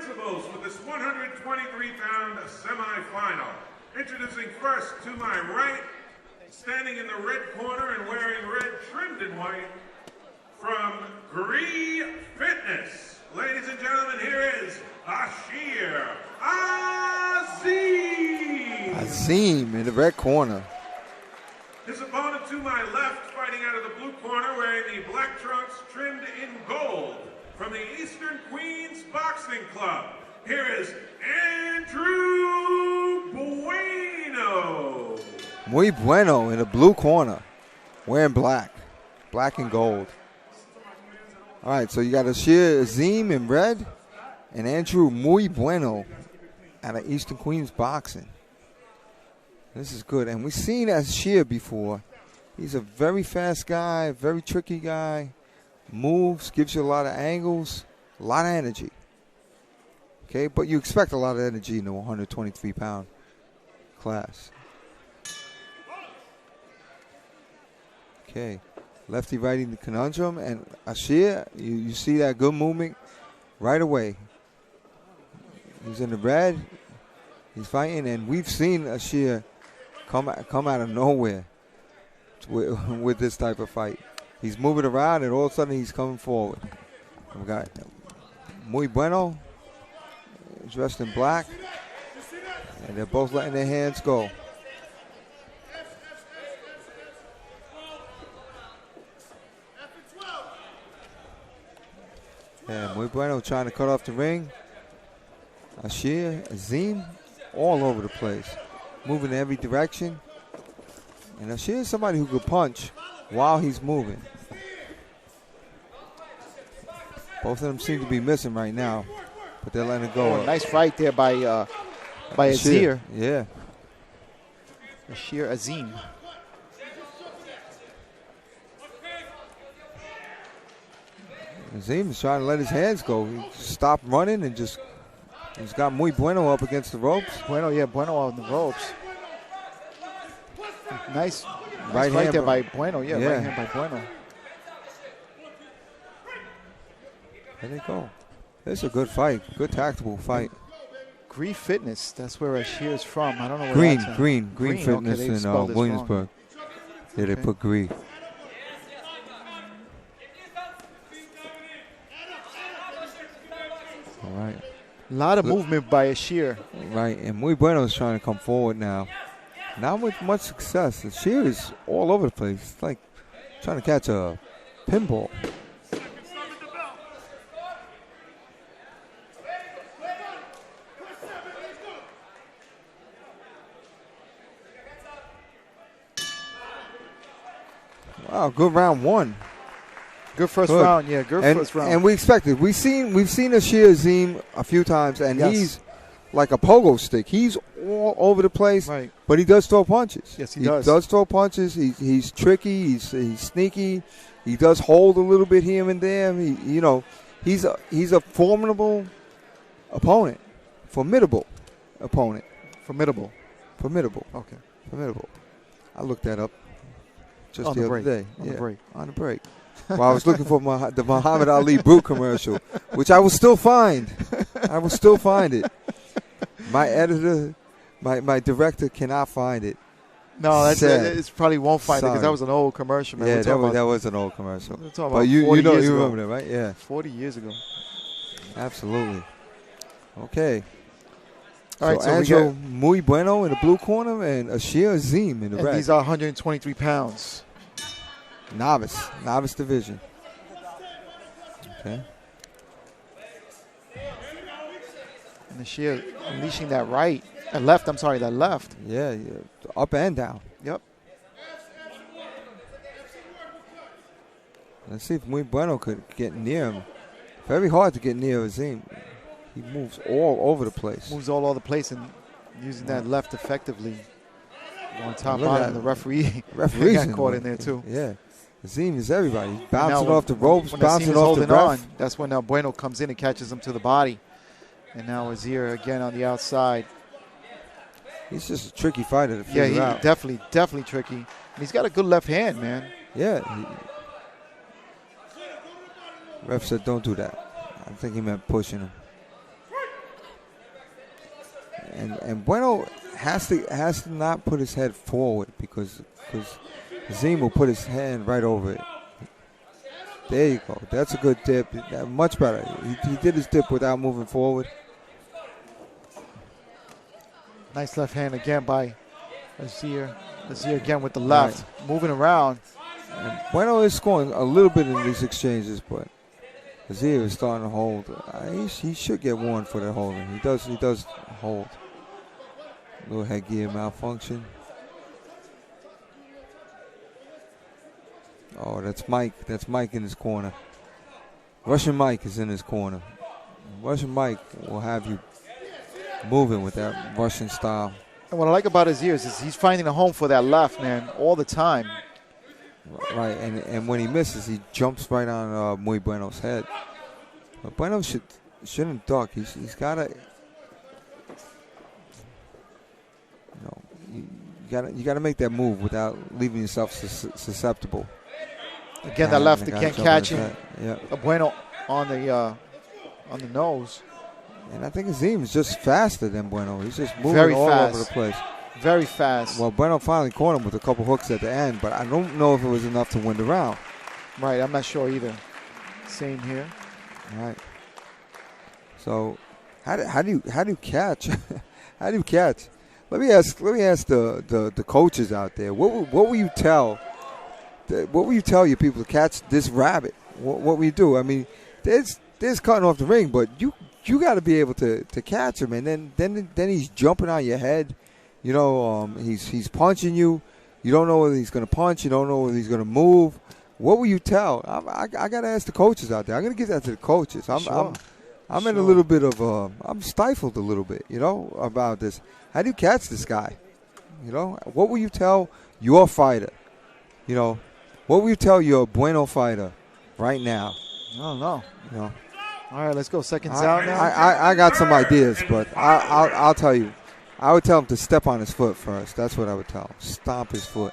Principals for this 123-pound semifinal. Introducing first to my right, standing in the red corner and wearing red trimmed in white, from Gree Fitness. Ladies and gentlemen, here is Ashir Azim. Azim in the red corner. His opponent to my left, fighting out of the blue corner, wearing the black trunks trimmed in gold, from the Eastern Queens Boxing Club. Here is Andrew Bueno. Muy Bueno in the blue corner, wearing black and gold. All right, so you got Ashir Azim in red and Andrew Muy Bueno out of Eastern Queens Boxing. This is good, and we've seen Ashir before. He's a very fast guy, very tricky guy. Moves, gives you a lot of angles, a lot of energy. Okay, but you expect a lot of energy in the 123-pound class. Okay, lefty righty the conundrum, and Ashir, you see that good movement right away. He's in the red, he's fighting, and we've seen Ashir come out of nowhere with this type of fight. He's moving around, and all of a sudden he's coming forward. We got Muy Bueno, dressed in black, and they're both letting their hands go. Yeah, Muy Bueno trying to cut off the ring. Ashir Azim all over the place, moving in every direction. And Ashir is somebody who could punch while he's moving. Both of them seem to be missing right now, but they're letting it go. Oh, nice fight there by Ashir. Yeah. Ashir Azim. Azim is trying to let his hands go. He stopped running and he's got Muy Bueno up against the ropes. Bueno on the ropes. Nice right fight hand there by Bueno. Yeah, right hand by Bueno. There they go. It's a good fight. Good tactical fight. Green Fitness. That's where Ashir is from. I don't know where Green that's at. Green Fitness okay, in Williamsburg. Yeah, they put Green. All right. A lot of movement by Ashir. Right, and Muy Bueno is trying to come forward now. Not with much success. Ashir is all over the place. It's like trying to catch a pinball. Wow, good round one. Good first round, yeah. Good first round. And we expected. We've seen Ashir Azim a few times, and he's like a pogo stick. He's all over the place, right. But he does throw punches. Yes, he does. He does throw punches. He's tricky. He's sneaky. He does hold a little bit here and there. He's a formidable opponent. Formidable opponent. Formidable. Okay. Formidable. I looked that up just the other day. On the break. Well, I was looking for the Muhammad Ali Brute commercial, which I will still find. It. My editor, my director cannot find it. No, it's probably won't find it because that was an old commercial, man. Yeah, that was an old commercial. But you remember that, right? Yeah. 40 years ago. Absolutely. Okay. All right, so Angelo Muy Bueno in the blue corner and Ashir Azim in the red. These are 123 pounds. Novice division. Okay. And Ashir unleashing that left. Yeah, up and down. Yep. Let's see if Muy Bueno could get near him. Very hard to get near Azim. He moves all over the place. And using that left effectively. On top bottom, the referee got caught in there too. Yeah. Azim is everybody. He's bouncing off the ropes, when bouncing off the ref. That's when now Bueno comes in and catches him to the body. And now Azir again on the outside. He's just a tricky fighter to figure out. Definitely tricky. And he's got a good left hand, man. Yeah. Ref said don't do that. I think he meant pushing him. And Bueno has to not put his head forward because Azim will put his hand right over it. There you go. That's a good dip. Much better. He did his dip without moving forward. Nice left hand again by Azir. Azir again with the left, moving around. And Bueno is scoring a little bit in these exchanges, but Azir is starting to hold. He should get warned for that holding. He does hold. Little headgear malfunction. Oh, that's Mike. That's Mike in his corner. Russian Mike is in his corner. Russian Mike will have you moving with that Russian style. And what I like about his ears is he's finding a home for that left, man, all the time. Right, and when he misses, he jumps right on Muy Bueno's head. But Bueno shouldn't duck. He's got to, you got to make that move without leaving yourself susceptible. Again, that left, they can't catch him. Yeah. Bueno on the nose. And I think Azim is just faster than Bueno. He's just moving all over the place. Very fast. Well, Bueno finally caught him with a couple hooks at the end, but I don't know if it was enough to win the round. Right, I'm not sure either. Same here. All right. So, how do you catch? How do you catch? Let me ask the coaches out there. What will you tell? What will you tell your people to catch this rabbit? What will you do? I mean, there's cutting off the ring, but you got to be able to catch him, and then he's jumping on your head. You know, he's punching you. You don't know whether he's going to punch. You don't know whether he's going to move. What will you tell? I got to ask the coaches out there. I'm going to give that to the coaches. I'm in a little bit of I'm stifled a little bit, about this. How do you catch this guy? What will you tell your fighter? What will you tell your Bueno fighter right now? I don't know. All right, let's go seconds out now. I got some ideas, but I'll tell you. I would tell him to step on his foot first. That's what I would tell him. Stomp his foot.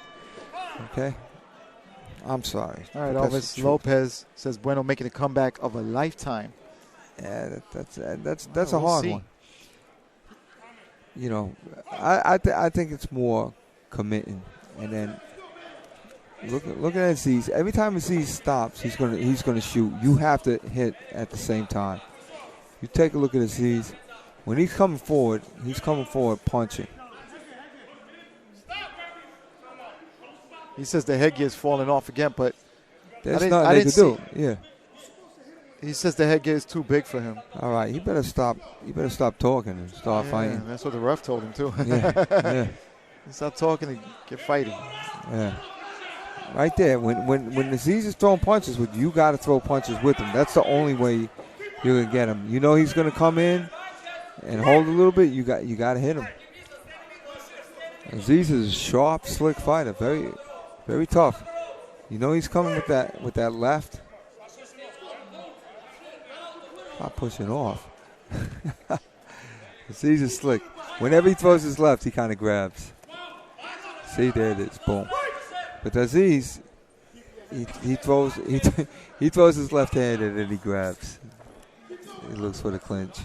Okay? I'm sorry. All right, Elvis Lopez says Bueno making a comeback of a lifetime. Yeah, that's a hard one. I think it's more committing, and then look at Aziz. Every time Aziz stops, he's gonna shoot. You have to hit at the same time. You take a look at Aziz. When he's coming forward punching. He says the headgear is falling off again, but there's nothing they can do. Yeah. He says the headgear is too big for him. All right, he better stop. He better stop talking and start fighting. That's what the ref told him too. Yeah. Stop talking and get fighting. Yeah. Right there. When Aziz is throwing punches with you, got to throw punches with him. That's the only way you're gonna get him. He's gonna come in and hold a little bit. You got to hit him. Aziz is a sharp, slick fighter. Very, very tough. He's coming with that left. Not pushing off. Aziz is slick. Whenever he throws his left, he kind of grabs. See, there it is. Boom. But Aziz, he throws his left hand and then he grabs. He looks for the clinch.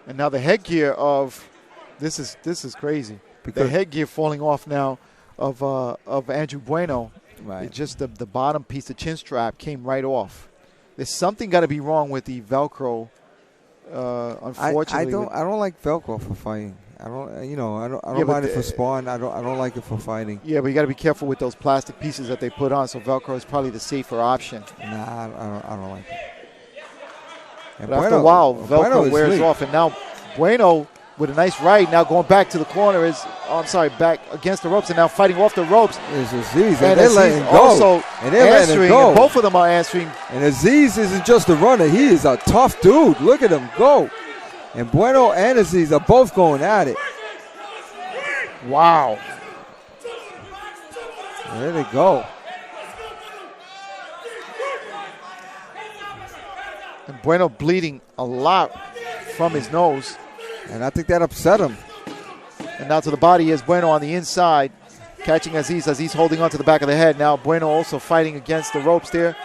And now the headgear of this is crazy. Because the headgear falling off now of Andrew Bueno. Right. It's just the bottom piece, the chin strap, came right off. There's something got to be wrong with the Velcro. Unfortunately, I don't like Velcro for fighting. I don't mind it for sparring. I don't like it for fighting. Yeah, but you got to be careful with those plastic pieces that they put on. So Velcro is probably the safer option. Nah, I don't like it. But after a while, Velcro wears off, and now Bueno with a nice right. Now going back to the corner back against the ropes, and now fighting off the ropes. It's Aziz, and they're letting go. Also and they're letting go. And both of them are answering. And Aziz isn't just a runner; he is a tough dude. Look at him go. And Bueno and Aziz are both going at it. Wow. There they go. And Bueno bleeding a lot from his nose. And I think that upset him. And now to the body is Bueno on the inside, catching Aziz. Aziz holding on to the back of the head. Now Bueno also fighting against the ropes there.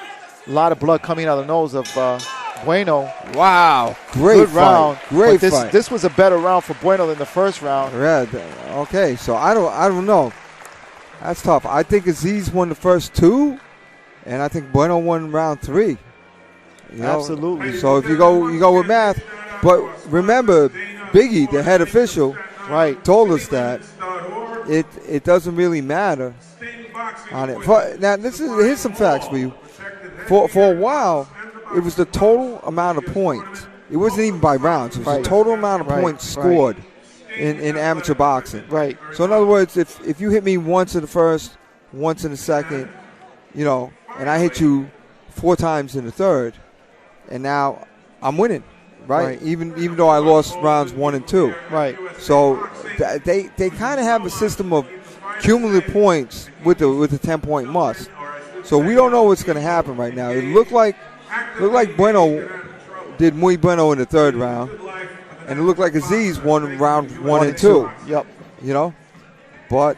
A lot of blood coming out of the nose of Bueno. Wow. Great Good fight. round. Great but fight. This was a better round for Bueno than the first round. Yeah, okay, so I don't know. That's tough. I think Aziz won the first 2, and I think Bueno won round 3. You know? Absolutely. So if you go with math, but remember, Biggie, the head official, right, told us that it doesn't really matter on it. Now here's some facts for you. For a while, it was the total amount of points. It wasn't even by rounds. It was the total amount of points scored in amateur boxing. Right. So in other words, if you hit me once in the first, once in the second, and I hit you 4 times in the third, and now I'm winning, right? Even though I lost rounds 1 and 2. Right. So they kind of have a system of cumulative points with the 10-point must. So we don't know what's going to happen right now. It looked like Bueno did muy bueno in the third round, and it looked like Aziz won round 1 and 2. Yep. But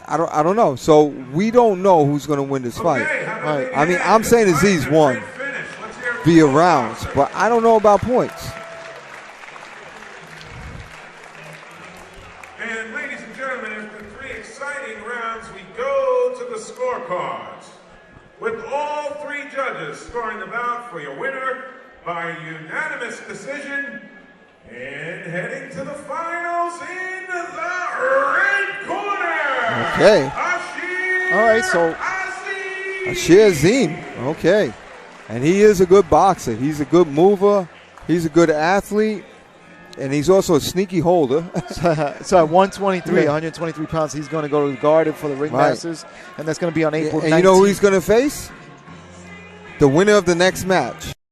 I don't know. So we don't know who's going to win this fight. Right. I mean, I'm saying Aziz won via rounds, but I don't know about points. And ladies and gentlemen, after 3 exciting rounds, we go to the scorecards, with all 3 judges scoring the bout for your winner by unanimous decision, and heading to the finals in the red corner. Okay. All right, so Ashir Azim. Okay. And he is a good boxer. He's a good mover. He's a good athlete. And he's also a sneaky holder. So at 123, 123 pounds, he's going to go to the Garden for the Ringmasters. And that's going to be on April 19th. And you know who he's going to face? The winner of the next match.